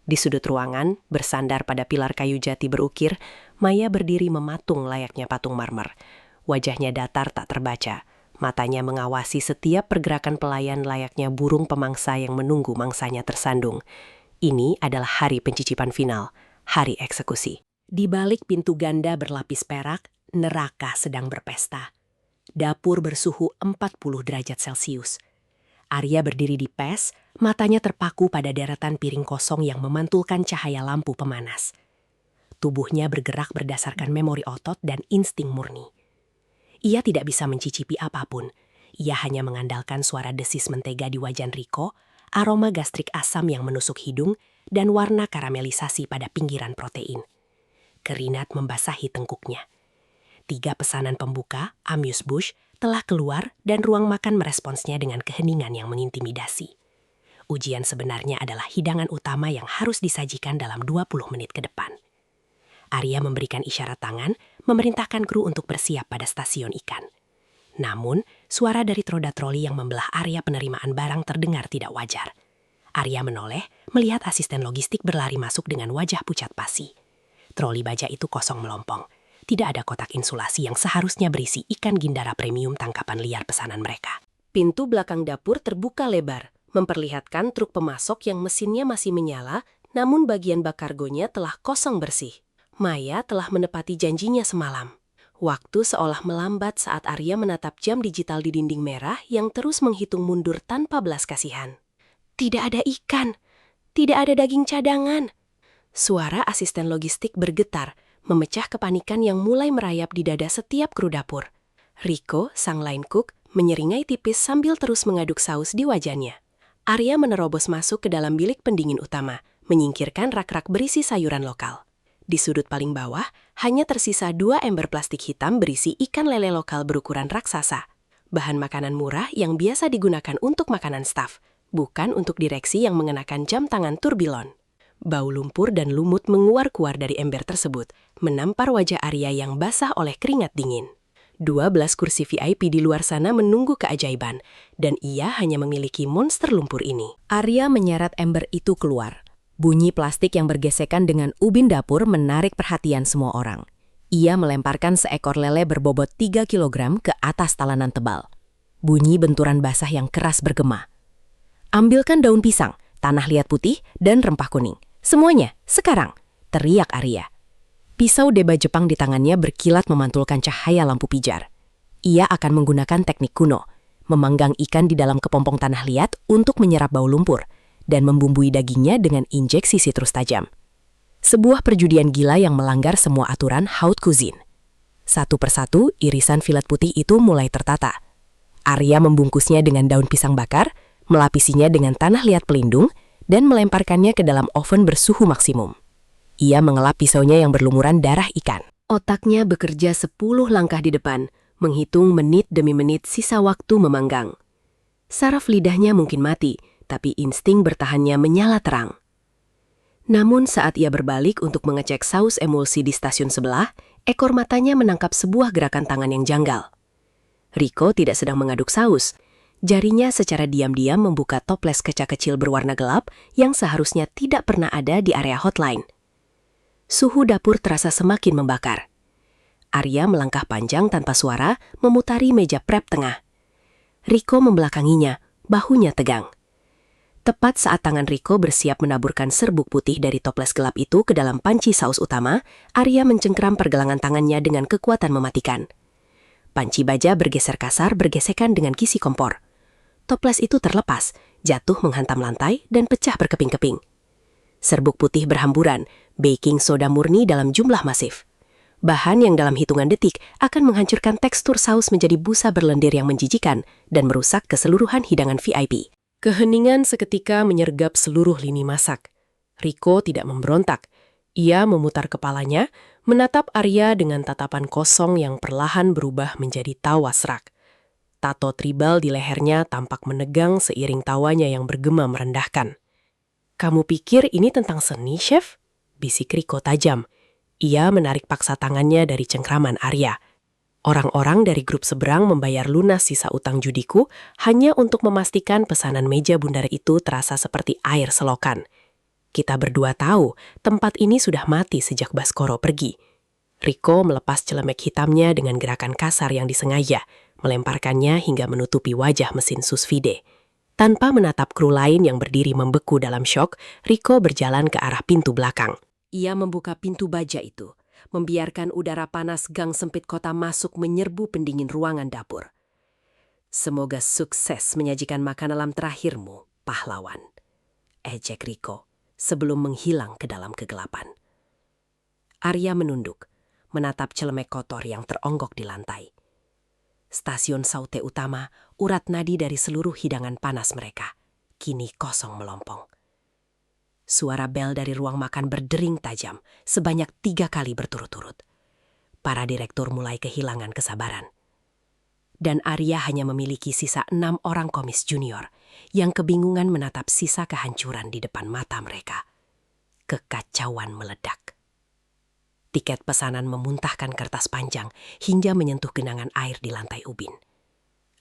Di sudut ruangan, bersandar pada pilar kayu jati berukir, Maya berdiri mematung layaknya patung marmer. Wajahnya datar tak terbaca. Matanya mengawasi setiap pergerakan pelayan layaknya burung pemangsa yang menunggu mangsanya tersandung. Ini adalah hari pencicipan final, hari eksekusi. Di balik pintu ganda berlapis perak, neraka sedang berpesta. Dapur bersuhu 40 derajat Celcius. Arya berdiri di pes, matanya terpaku pada deretan piring kosong yang memantulkan cahaya lampu pemanas. Tubuhnya bergerak berdasarkan memori otot dan insting murni. Ia tidak bisa mencicipi apapun. Ia hanya mengandalkan suara desis mentega di wajan Riko, aroma gastrik asam yang menusuk hidung, dan warna karamelisasi pada pinggiran protein. Keringat membasahi tengkuknya. 3 pesanan pembuka, amuse-bouche, telah keluar dan ruang makan meresponsnya dengan keheningan yang mengintimidasi. Ujian sebenarnya adalah hidangan utama yang harus disajikan dalam 20 menit ke depan. Arya memberikan isyarat tangan, memerintahkan kru untuk bersiap pada stasiun ikan. Namun, suara dari roda troli yang membelah area penerimaan barang terdengar tidak wajar. Arya menoleh, melihat asisten logistik berlari masuk dengan wajah pucat pasi. Troli baja itu kosong melompong. Tidak ada kotak insulasi yang seharusnya berisi ikan gindara premium tangkapan liar pesanan mereka. Pintu belakang dapur terbuka lebar, memperlihatkan truk pemasok yang mesinnya masih menyala, namun bagian bak kargonya telah kosong bersih. Maya telah menepati janjinya semalam. Waktu seolah melambat saat Arya menatap jam digital di dinding merah yang terus menghitung mundur tanpa belas kasihan. Tidak ada ikan, tidak ada daging cadangan. Suara asisten logistik bergetar, memecah kepanikan yang mulai merayap di dada setiap kru dapur. Riko, sang line cook, menyeringai tipis sambil terus mengaduk saus di wajannya. Arya menerobos masuk ke dalam bilik pendingin utama, menyingkirkan rak-rak berisi sayuran lokal. Di sudut paling bawah, hanya tersisa 2 ember plastik hitam berisi ikan lele lokal berukuran raksasa. Bahan makanan murah yang biasa digunakan untuk makanan staf, bukan untuk direksi yang mengenakan jam tangan turbilon. Bau lumpur dan lumut menguar-kuar dari ember tersebut, menampar wajah Arya yang basah oleh keringat dingin. 12 kursi VIP di luar sana menunggu keajaiban, dan ia hanya memiliki monster lumpur ini. Arya menyeret ember itu keluar. Bunyi plastik yang bergesekan dengan ubin dapur menarik perhatian semua orang. Ia melemparkan seekor lele berbobot 3 kg ke atas talanan tebal. Bunyi benturan basah yang keras bergema. Ambilkan daun pisang, tanah liat putih, dan rempah kuning. Semuanya, sekarang, teriak Arya. Pisau deba Jepang di tangannya berkilat memantulkan cahaya lampu pijar. Ia akan menggunakan teknik kuno, memanggang ikan di dalam kepompong tanah liat untuk menyerap bau lumpur, dan membumbui dagingnya dengan injeksi sitrus tajam. Sebuah perjudian gila yang melanggar semua aturan haute cuisine. Satu persatu, irisan filet putih itu mulai tertata. Arya membungkusnya dengan daun pisang bakar, melapisinya dengan tanah liat pelindung, dan melemparkannya ke dalam oven bersuhu maksimum. Ia mengelap pisaunya yang berlumuran darah ikan. Otaknya bekerja 10 langkah di depan, menghitung menit demi menit sisa waktu memanggang. Saraf lidahnya mungkin mati, tapi insting bertahannya menyala terang. Namun saat ia berbalik untuk mengecek saus emulsi di stasiun sebelah, ekor matanya menangkap sebuah gerakan tangan yang janggal. Riko tidak sedang mengaduk saus. Jarinya secara diam-diam membuka toples kaca kecil berwarna gelap yang seharusnya tidak pernah ada di area hotline. Suhu dapur terasa semakin membakar. Arya melangkah panjang tanpa suara, memutari meja prep tengah. Riko membelakanginya, bahunya tegang. Tepat saat tangan Riko bersiap menaburkan serbuk putih dari toples gelap itu ke dalam panci saus utama, Arya mencengkram pergelangan tangannya dengan kekuatan mematikan. Panci baja bergeser kasar bergesekan dengan kisi kompor. Toples itu terlepas, jatuh menghantam lantai dan pecah berkeping-keping. Serbuk putih berhamburan, baking soda murni dalam jumlah masif. Bahan yang dalam hitungan detik akan menghancurkan tekstur saus menjadi busa berlendir yang menjijikan dan merusak keseluruhan hidangan VIP. Keheningan seketika menyergap seluruh lini masak. Rico tidak memberontak. Ia memutar kepalanya, menatap Arya dengan tatapan kosong yang perlahan berubah menjadi tawa serak. Tato tribal di lehernya tampak menegang seiring tawanya yang bergema merendahkan. "Kamu pikir ini tentang seni, Chef?" bisik Rico tajam. Ia menarik paksa tangannya dari cengkraman Arya. Orang-orang dari grup seberang membayar lunas sisa utang judiku hanya untuk memastikan pesanan meja bundar itu terasa seperti air selokan. Kita berdua tahu tempat ini sudah mati sejak Baskoro pergi. Rico melepas celemek hitamnya dengan gerakan kasar yang disengaja, melemparkannya hingga menutupi wajah mesin susvide. Tanpa menatap kru lain yang berdiri membeku dalam syok, Rico berjalan ke arah pintu belakang. Ia membuka pintu baja itu, membiarkan udara panas gang sempit kota masuk menyerbu pendingin ruangan dapur. "Semoga sukses menyajikan makanan malam terakhirmu, pahlawan," ejek Rico sebelum menghilang ke dalam kegelapan. Arya menunduk, menatap celemek kotor yang teronggok di lantai. Stasiun Saute utama, urat nadi dari seluruh hidangan panas mereka, kini kosong melompong. Suara bel dari ruang makan berdering tajam sebanyak 3 kali berturut-turut. Para direktur mulai kehilangan kesabaran. Dan Arya hanya memiliki sisa 6 orang komis junior yang kebingungan menatap sisa kehancuran di depan mata mereka. Kekacauan meledak. Tiket pesanan memuntahkan kertas panjang hingga menyentuh genangan air di lantai ubin.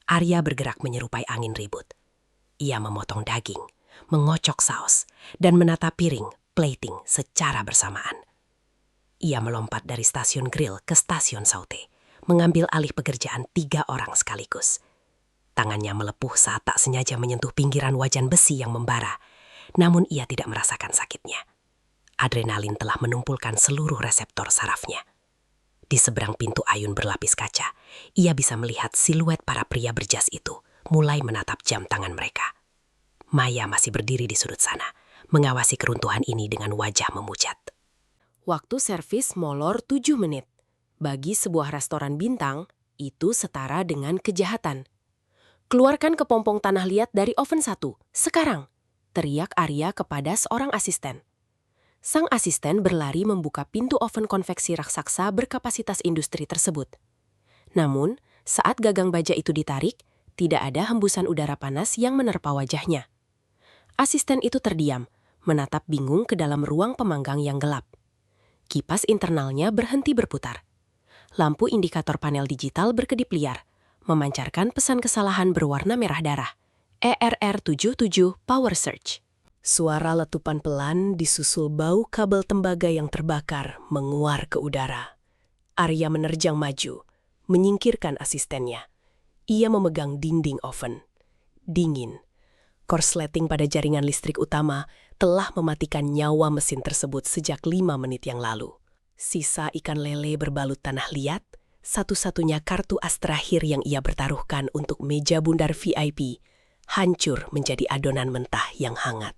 Arya bergerak menyerupai angin ribut. Ia memotong daging, mengocok saus, dan menata piring, plating secara bersamaan. Ia melompat dari stasiun grill ke stasiun Saute, mengambil alih pekerjaan 3 orang sekaligus. Tangannya melepuh saat tak sengaja menyentuh pinggiran wajan besi yang membara, namun ia tidak merasakan sakitnya. Adrenalin telah menumpulkan seluruh reseptor sarafnya. Di seberang pintu ayun berlapis kaca, ia bisa melihat siluet para pria berjas itu mulai menatap jam tangan mereka. Maya masih berdiri di sudut sana, mengawasi keruntuhan ini dengan wajah memucat. Waktu servis molor 7 menit. Bagi sebuah restoran bintang, itu setara dengan kejahatan. "Keluarkan kepompong tanah liat dari oven 1, sekarang!" teriak Arya kepada seorang asisten. Sang asisten berlari membuka pintu oven konveksi raksasa berkapasitas industri tersebut. Namun, saat gagang baja itu ditarik, tidak ada hembusan udara panas yang menerpa wajahnya. Asisten itu terdiam, menatap bingung ke dalam ruang pemanggang yang gelap. Kipas internalnya berhenti berputar. Lampu indikator panel digital berkedip liar, memancarkan pesan kesalahan berwarna merah darah. ERR77 Power Surge. Suara letupan pelan disusul bau kabel tembaga yang terbakar menguar ke udara. Arya menerjang maju, menyingkirkan asistennya. Ia memegang dinding oven. Dingin. Korsleting pada jaringan listrik utama telah mematikan nyawa mesin tersebut sejak 5 menit yang lalu. Sisa ikan lele berbalut tanah liat, satu-satunya kartu as terakhir yang ia bertaruhkan untuk meja bundar VIP, hancur menjadi adonan mentah yang hangat.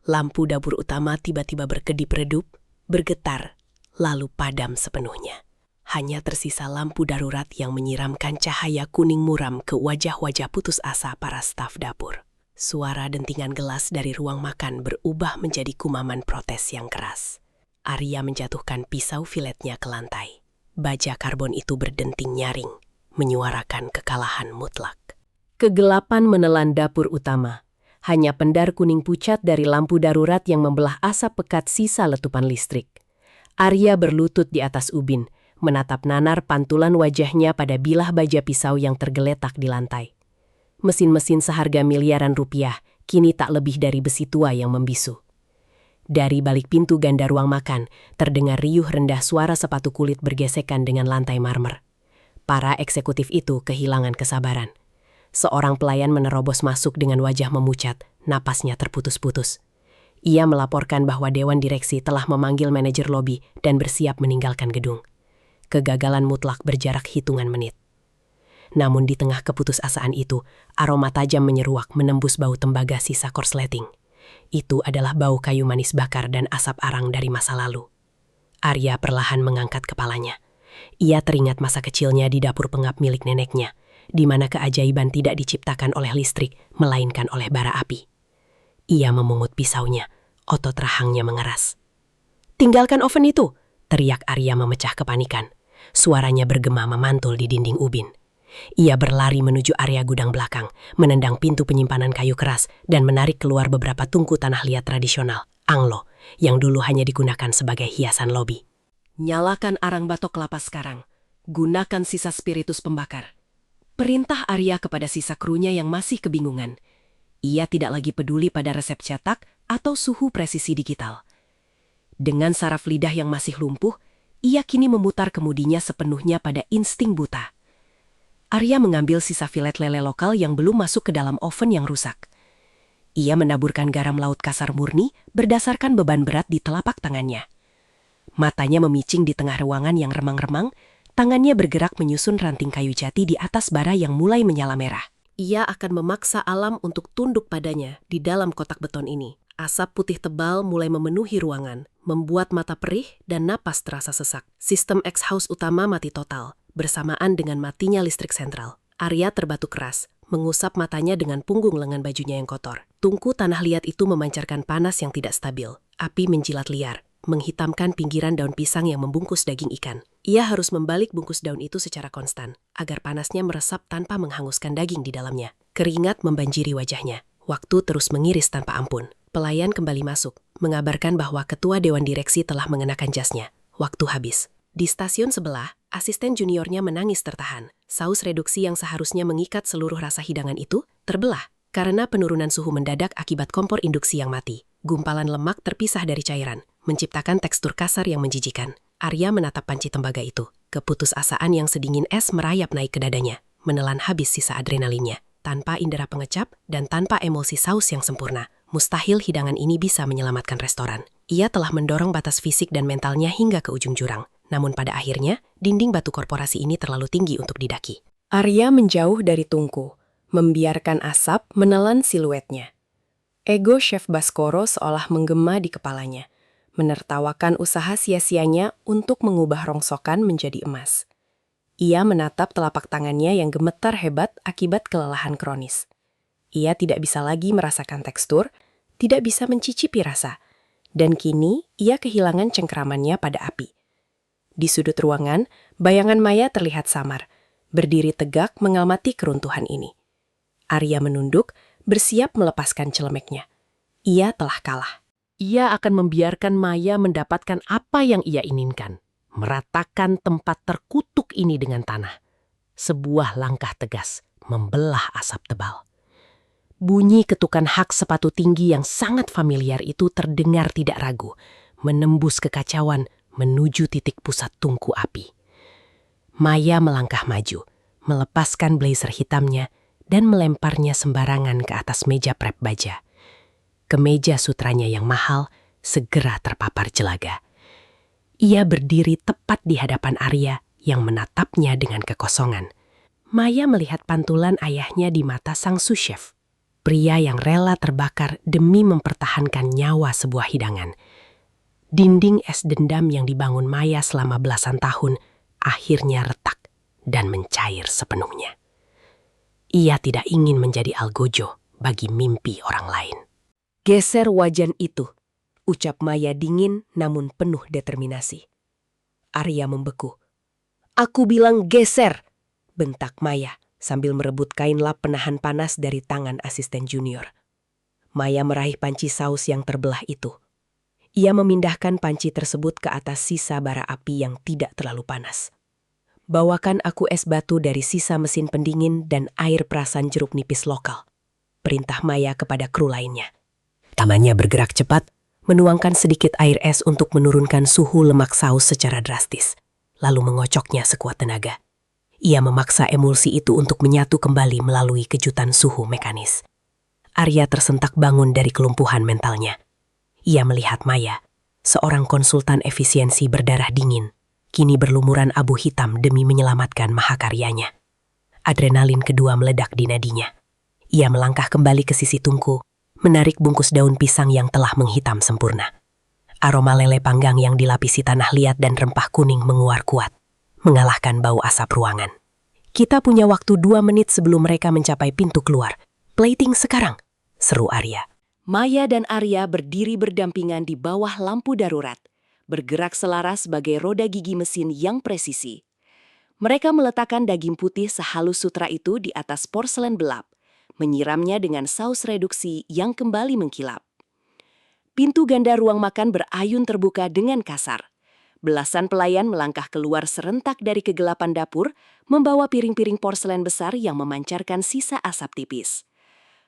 Lampu dapur utama tiba-tiba berkedip redup, bergetar, lalu padam sepenuhnya. Hanya tersisa lampu darurat yang menyiramkan cahaya kuning muram ke wajah-wajah putus asa para staf dapur. Suara dentingan gelas dari ruang makan berubah menjadi kumaman protes yang keras. Arya menjatuhkan pisau filetnya ke lantai. Baja karbon itu berdenting nyaring, menyuarakan kekalahan mutlak. Kegelapan menelan dapur utama. Hanya pendar kuning pucat dari lampu darurat yang membelah asap pekat sisa letupan listrik. Arya berlutut di atas ubin, menatap nanar pantulan wajahnya pada bilah baja pisau yang tergeletak di lantai. Mesin-mesin seharga miliaran rupiah kini tak lebih dari besi tua yang membisu. Dari balik pintu ganda ruang makan, terdengar riuh rendah suara sepatu kulit bergesekan dengan lantai marmer. Para eksekutif itu kehilangan kesabaran. Seorang pelayan menerobos masuk dengan wajah memucat, napasnya terputus-putus. Ia melaporkan bahwa Dewan Direksi telah memanggil manajer lobi dan bersiap meninggalkan gedung. Kegagalan mutlak berjarak hitungan menit. Namun di tengah keputusasaan itu, aroma tajam menyeruak menembus bau tembaga sisa korsleting. Itu adalah bau kayu manis bakar dan asap arang dari masa lalu. Arya perlahan mengangkat kepalanya. Ia teringat masa kecilnya di dapur pengap milik neneknya, di mana keajaiban tidak diciptakan oleh listrik, melainkan oleh bara api. Ia memungut pisaunya, otot rahangnya mengeras. "Tinggalkan oven itu!" teriak Arya memecah kepanikan. Suaranya bergema memantul di dinding ubin. Ia berlari menuju area gudang belakang, menendang pintu penyimpanan kayu keras, dan menarik keluar beberapa tungku tanah liat tradisional, Anglo, yang dulu hanya digunakan sebagai hiasan lobi. "Nyalakan arang batok kelapa sekarang. Gunakan sisa spiritus pembakar." Perintah Arya kepada sisa krunya yang masih kebingungan. Ia tidak lagi peduli pada resep cetak atau suhu presisi digital. Dengan saraf lidah yang masih lumpuh, ia kini memutar kemudinya sepenuhnya pada insting buta. Arya mengambil sisa filet lele lokal yang belum masuk ke dalam oven yang rusak. Ia menaburkan garam laut kasar murni berdasarkan beban berat di telapak tangannya. Matanya memicing di tengah ruangan yang remang-remang, tangannya bergerak menyusun ranting kayu jati di atas bara yang mulai menyala merah. Ia akan memaksa alam untuk tunduk padanya di dalam kotak beton ini. Asap putih tebal mulai memenuhi ruangan, membuat mata perih dan napas terasa sesak. Sistem X-House utama mati total, bersamaan dengan matinya listrik sentral. Arya terbatuk keras, mengusap matanya dengan punggung lengan bajunya yang kotor. Tungku tanah liat itu memancarkan panas yang tidak stabil. Api menjilat liar, menghitamkan pinggiran daun pisang yang membungkus daging ikan. Ia harus membalik bungkus daun itu secara konstan, agar panasnya meresap tanpa menghanguskan daging di dalamnya. Keringat membanjiri wajahnya. Waktu terus mengiris tanpa ampun. Pelayan kembali masuk, mengabarkan bahwa ketua dewan direksi telah mengenakan jasnya. Waktu habis. Di stasiun sebelah, asisten juniornya menangis tertahan. Saus reduksi yang seharusnya mengikat seluruh rasa hidangan itu terbelah karena penurunan suhu mendadak akibat kompor induksi yang mati. Gumpalan lemak terpisah dari cairan, menciptakan tekstur kasar yang menjijikan. Arya menatap panci tembaga itu. Keputusasaan yang sedingin es merayap naik ke dadanya, menelan habis sisa adrenalinnya. Tanpa indera pengecap dan tanpa emulsi saus yang sempurna, mustahil hidangan ini bisa menyelamatkan restoran. Ia telah mendorong batas fisik dan mentalnya hingga ke ujung jurang. Namun pada akhirnya, dinding batu korporasi ini terlalu tinggi untuk didaki. Arya menjauh dari tungku, membiarkan asap menelan siluetnya. Ego Chef Baskoro seolah menggema di kepalanya, menertawakan usaha sia-sianya untuk mengubah rongsokan menjadi emas. Ia menatap telapak tangannya yang gemetar hebat akibat kelelahan kronis. Ia tidak bisa lagi merasakan tekstur, tidak bisa mencicipi rasa, dan kini ia kehilangan cengkeramannya pada api. Di sudut ruangan, bayangan Maya terlihat samar, berdiri tegak mengamati keruntuhan ini. Arya menunduk, bersiap melepaskan celemeknya. Ia telah kalah. Ia akan membiarkan Maya mendapatkan apa yang ia inginkan. Meratakan tempat terkutuk ini dengan tanah. Sebuah langkah tegas, membelah asap tebal. Bunyi ketukan hak sepatu tinggi yang sangat familiar itu terdengar tidak ragu, menembus kekacauan menuju titik pusat tungku api. Maya melangkah maju, melepaskan blazer hitamnya dan melemparnya sembarangan ke atas meja prep baja. Kemeja sutranya yang mahal segera terpapar jelaga. Ia berdiri tepat di hadapan Arya yang menatapnya dengan kekosongan. Maya melihat pantulan ayahnya di mata sang sous chef. Pria yang rela terbakar demi mempertahankan nyawa sebuah hidangan. Dinding es dendam yang dibangun Maya selama belasan tahun akhirnya retak dan mencair sepenuhnya. Ia tidak ingin menjadi algojo bagi mimpi orang lain. "Geser wajan itu," ucap Maya dingin namun penuh determinasi. Arya membeku. "Aku bilang geser," bentak Maya sambil merebut kain lap penahan panas dari tangan asisten junior. Maya meraih panci saus yang terbelah itu. Ia memindahkan panci tersebut ke atas sisa bara api yang tidak terlalu panas. "Bawakan aku es batu dari sisa mesin pendingin dan air perasan jeruk nipis lokal," perintah Maya kepada kru lainnya. Tangannya bergerak cepat, menuangkan sedikit air es untuk menurunkan suhu lemak saus secara drastis, lalu mengocoknya sekuat tenaga. Ia memaksa emulsi itu untuk menyatu kembali melalui kejutan suhu mekanis. Arya tersentak bangun dari kelumpuhan mentalnya. Ia melihat Maya, seorang konsultan efisiensi berdarah dingin, kini berlumuran abu hitam demi menyelamatkan mahakaryanya. Adrenalin kedua meledak di nadinya. Ia melangkah kembali ke sisi tungku, menarik bungkus daun pisang yang telah menghitam sempurna. Aroma lele panggang yang dilapisi tanah liat dan rempah kuning menguar kuat, mengalahkan bau asap ruangan. Kita punya waktu 2 menit sebelum mereka mencapai pintu keluar. Plating sekarang, seru Arya. Maya dan Arya berdiri berdampingan di bawah lampu darurat, bergerak selaras sebagai roda gigi mesin yang presisi. Mereka meletakkan daging putih sehalus sutra itu di atas porselen belap, menyiramnya dengan saus reduksi yang kembali mengkilap. Pintu ganda ruang makan berayun terbuka dengan kasar. Belasan pelayan melangkah keluar serentak dari kegelapan dapur, membawa piring-piring porselen besar yang memancarkan sisa asap tipis.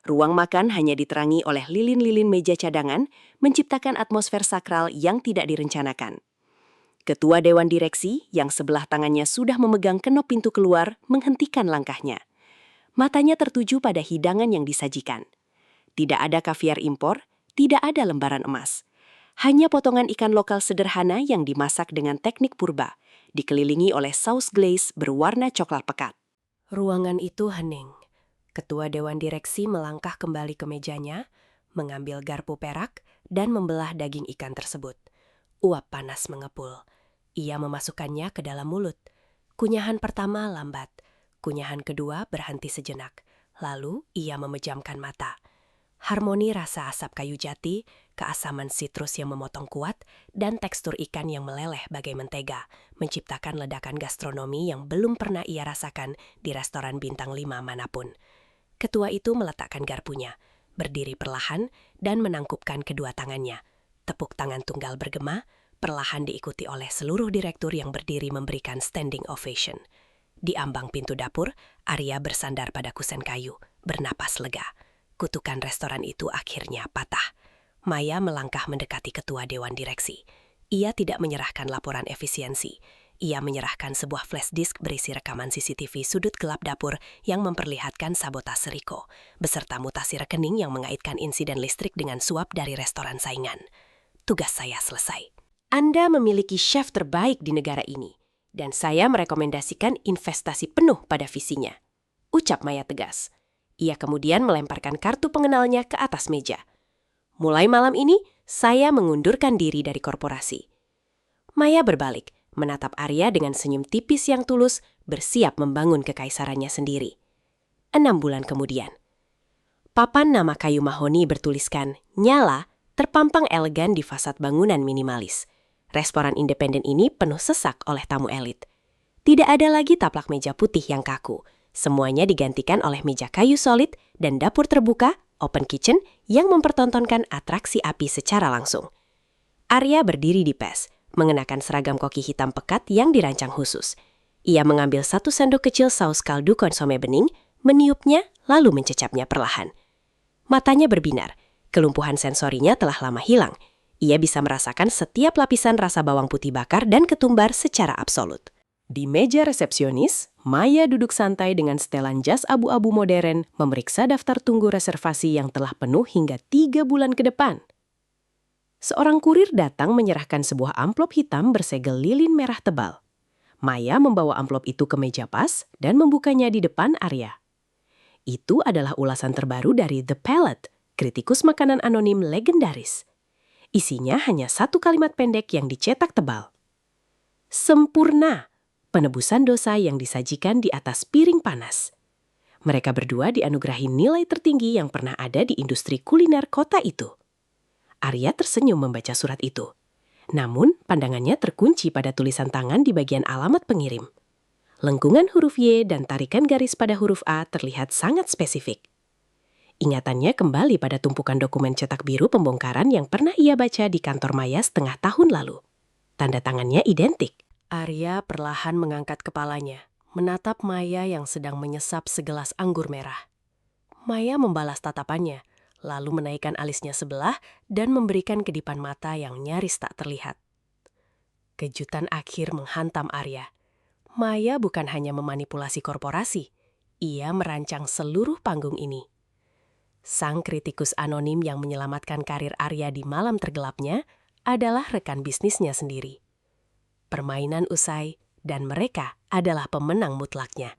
Ruang makan hanya diterangi oleh lilin-lilin meja cadangan, menciptakan atmosfer sakral yang tidak direncanakan. Ketua Dewan Direksi, yang sebelah tangannya sudah memegang kenop pintu keluar, menghentikan langkahnya. Matanya tertuju pada hidangan yang disajikan. Tidak ada kaviar impor, tidak ada lembaran emas. Hanya potongan ikan lokal sederhana yang dimasak dengan teknik purba, dikelilingi oleh saus glaze berwarna coklat pekat. Ruangan itu hening. Ketua Dewan Direksi melangkah kembali ke mejanya, mengambil garpu perak, dan membelah daging ikan tersebut. Uap panas mengepul. Ia memasukkannya ke dalam mulut. Kunyahan pertama lambat, kunyahan kedua berhenti sejenak. Lalu ia memejamkan mata. Harmoni rasa asap kayu jati, keasaman sitrus yang memotong kuat, dan tekstur ikan yang meleleh bagai mentega, menciptakan ledakan gastronomi yang belum pernah ia rasakan di restoran bintang 5 manapun. Ketua itu meletakkan garpunya, berdiri perlahan, dan menangkupkan kedua tangannya. Tepuk tangan tunggal bergema, perlahan diikuti oleh seluruh direktur yang berdiri memberikan standing ovation. Di ambang pintu dapur, Arya bersandar pada kusen kayu, bernapas lega. Kutukan restoran itu akhirnya patah. Maya melangkah mendekati ketua Dewan Direksi. Ia tidak menyerahkan laporan efisiensi. Ia menyerahkan sebuah flash disk berisi rekaman CCTV sudut gelap dapur yang memperlihatkan sabotase Riko, beserta mutasi rekening yang mengaitkan insiden listrik dengan suap dari restoran saingan. Tugas saya selesai. Anda memiliki chef terbaik di negara ini, dan saya merekomendasikan investasi penuh pada visinya, ucap Maya tegas. Ia kemudian melemparkan kartu pengenalnya ke atas meja. Mulai malam ini, saya mengundurkan diri dari korporasi. Maya berbalik, menatap Arya dengan senyum tipis yang tulus, bersiap membangun kekaisarannya sendiri. 6 bulan kemudian. Papan nama kayu mahoni bertuliskan "Nyala" terpampang elegan di fasad bangunan minimalis. Restoran independen ini penuh sesak oleh tamu elit. Tidak ada lagi taplak meja putih yang kaku. Semuanya digantikan oleh meja kayu solid dan dapur terbuka, open kitchen, yang mempertontonkan atraksi api secara langsung. Arya berdiri di pes, mengenakan seragam koki hitam pekat yang dirancang khusus. Ia mengambil 1 sendok kecil saus kaldu konsome bening, meniupnya, lalu mencecapnya perlahan. Matanya berbinar, kelumpuhan sensorinya telah lama hilang. Ia bisa merasakan setiap lapisan rasa bawang putih bakar dan ketumbar secara absolut. Di meja resepsionis, Maya duduk santai dengan setelan jas abu-abu modern, memeriksa daftar tunggu reservasi yang telah penuh hingga 3 bulan ke depan. Seorang kurir datang menyerahkan sebuah amplop hitam bersegel lilin merah tebal. Maya membawa amplop itu ke meja pas dan membukanya di depan Arya. Itu adalah ulasan terbaru dari The Palate, kritikus makanan anonim legendaris. Isinya hanya 1 kalimat pendek yang dicetak tebal. Sempurna, penebusan dosa yang disajikan di atas piring panas. Mereka berdua dianugerahi nilai tertinggi yang pernah ada di industri kuliner kota itu. Arya tersenyum membaca surat itu. Namun, pandangannya terkunci pada tulisan tangan di bagian alamat pengirim. Lengkungan huruf Y dan tarikan garis pada huruf A terlihat sangat spesifik. Ingatannya kembali pada tumpukan dokumen cetak biru pembongkaran yang pernah ia baca di kantor Maya setengah tahun lalu. Tanda tangannya identik. Arya perlahan mengangkat kepalanya, menatap Maya yang sedang menyesap segelas anggur merah. Maya membalas tatapannya, lalu menaikkan alisnya sebelah dan memberikan kedipan mata yang nyaris tak terlihat. Kejutan akhir menghantam Arya. Maya bukan hanya memanipulasi korporasi, ia merancang seluruh panggung ini. Sang kritikus anonim yang menyelamatkan karir Arya di malam tergelapnya adalah rekan bisnisnya sendiri. Permainan usai, dan mereka adalah pemenang mutlaknya.